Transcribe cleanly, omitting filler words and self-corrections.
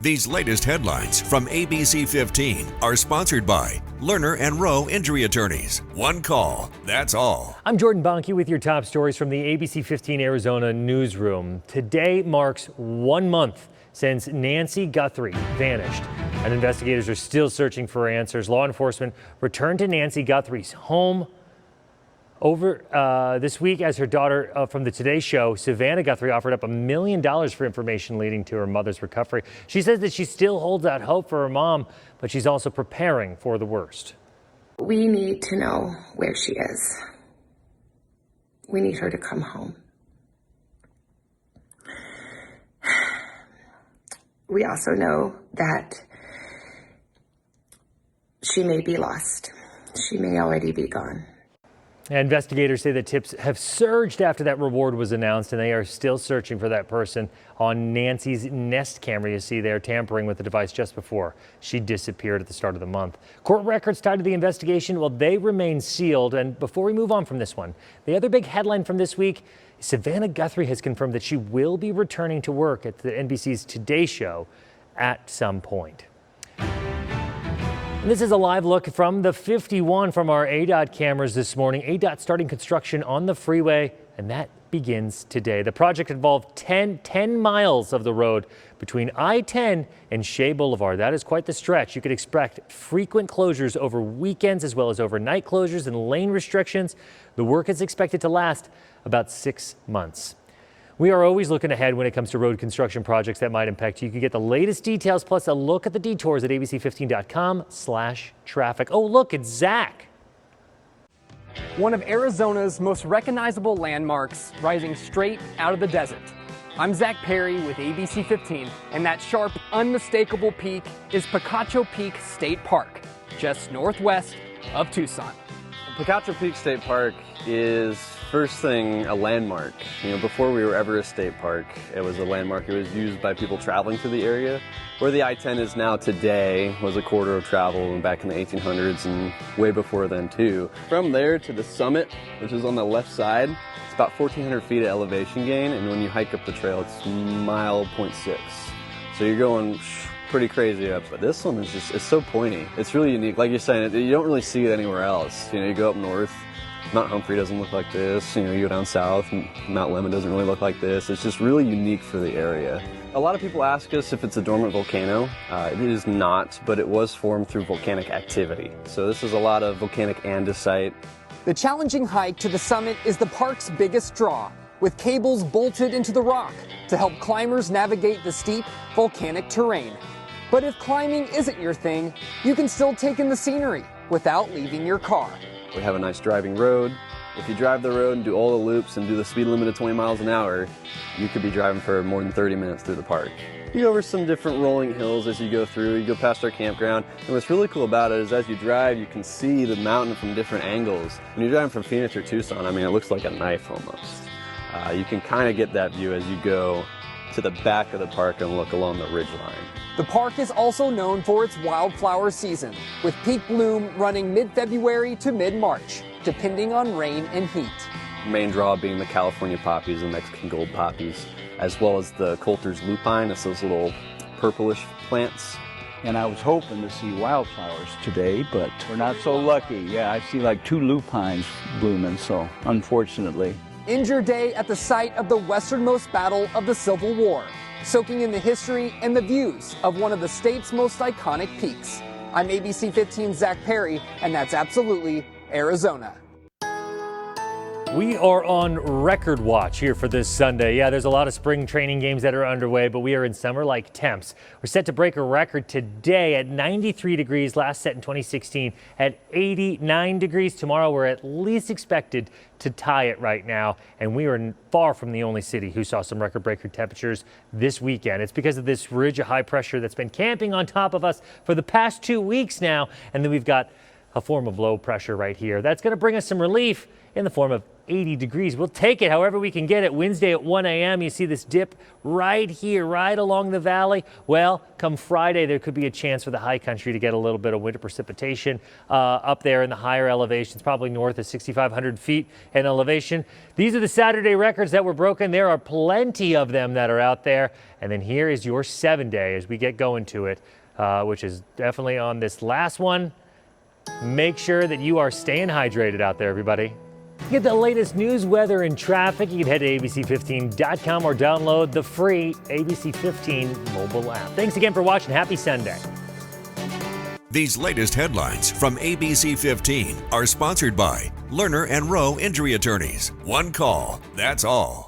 These latest headlines from ABC15 are sponsored by Lerner and Rowe Injury Attorneys. One call, that's all. I'm Jordan Bonke with your top stories from the ABC15 Arizona newsroom. Today marks 1 month since Nancy Guthrie vanished, and investigators are still searching for answers. Law enforcement returned to Nancy Guthrie's home over this week as her daughter from the Today Show, Savannah Guthrie, offered up $1 million for information leading to her mother's recovery. She says that she still holds out hope for her mom, but she's also preparing for the worst. We need to know where she is. We need her to come home. We also know that she may be lost. She may already be gone. Investigators say that tips have surged after that reward was announced, and they are still searching for that person on Nancy's Nest camera. You see there tampering with the device just before she disappeared at the start of the month. Court records tied to the investigation, well, they remain sealed. And before we move on from this one, the other big headline from this week, Savannah Guthrie has confirmed that she will be returning to work at the NBC's Today Show at some point. This is a live look from the 51 from our ADOT cameras this morning. ADOT starting construction on the freeway, and that begins today. The project involved 10 miles of the road between I-10 and Shea Boulevard. That is quite the stretch. You could expect frequent closures over weekends as well as overnight closures and lane restrictions. The work is expected to last about 6 months. We are always looking ahead when it comes to road construction projects that might impact you. You can get the latest details plus a look at the detours at abc15.com/traffic. Oh, look, it's Zach. One of Arizona's most recognizable landmarks rising straight out of the desert. I'm Zach Perry with ABC 15, and that sharp, unmistakable peak is Picacho Peak State Park, just northwest of Tucson. Picacho Peak State Park is, first thing, a landmark. You know, before we were ever a state park, it was a landmark. It was used by people traveling through the area. Where the I-10 is now today was a corridor of travel back in the 1800s and way before then too. From there to the summit, which is on the left side, it's about 1,400 feet of elevation gain, and when you hike up the trail, it's mile 0.6. So you're going pretty crazy up, but this one is just, it's so pointy. It's really unique. Like you're saying, you don't really see it anywhere else. You know, you go up north, Mount Humphrey doesn't look like this. You know, you go down south, Mount Lemmon doesn't really look like this. It's just really unique for the area. A lot of people ask us if it's a dormant volcano. It is not, but it was formed through volcanic activity. So this is a lot of volcanic andesite. The challenging hike to the summit is the park's biggest draw, with cables bolted into the rock to help climbers navigate the steep volcanic terrain. But if climbing isn't your thing, you can still take in the scenery without leaving your car. We have a nice driving road. If you drive the road and do all the loops and do the speed limit of 20 miles an hour, you could be driving for more than 30 minutes through the park. You go over some different rolling hills as you go through. You go past our campground. And what's really cool about it is as you drive, you can see the mountain from different angles. When you're driving from Phoenix or Tucson, I mean, it looks like a knife almost. You can kind of get that view as you go to the back of the park and look along the ridge line. The park is also known for its wildflower season, with peak bloom running mid-February to mid-March, depending on rain and heat. The main draw being the California poppies and Mexican gold poppies, as well as the Coulter's lupine. It's those little purplish plants. And I was hoping to see wildflowers today, but we're not so lucky. Yeah, I see like 2 lupines blooming, so unfortunately. End your day at the site of the westernmost battle of the Civil War, soaking in the history and the views of one of the state's most iconic peaks. I'm ABC 15's Zach Perry, and that's absolutely Arizona. We are on record watch here for this Sunday. Yeah, there's a lot of spring training games that are underway, but we are in summer-like temps. We're set to break a record today at 93 degrees, last set in 2016 at 89 degrees. Tomorrow, we're at least expected to tie it right now, and we are far from the only city who saw some record-breaker temperatures this weekend. It's because of this ridge of high pressure that's been camping on top of us for the past 2 weeks now, and then we've got a form of low pressure right here. That's going to bring us some relief in the form of 80 degrees. We'll take it however we can get it. Wednesday at 1 a.m. You see this dip right here, right along the valley. Well, come Friday, there could be a chance for the high country to get a little bit of winter precipitation up there in the higher elevations, probably north of 6,500 feet in elevation. These are the Saturday records that were broken. There are plenty of them that are out there. And then here is your 7-day as we get going to it, which is definitely on this last one. Make sure that you are staying hydrated out there, everybody. Get the latest news, weather, and traffic. You can head to abc15.com or download the free ABC15 mobile app. Thanks again for watching. Happy Sunday. These latest headlines from ABC15 are sponsored by Lerner and Rowe Injury Attorneys. One call, that's all.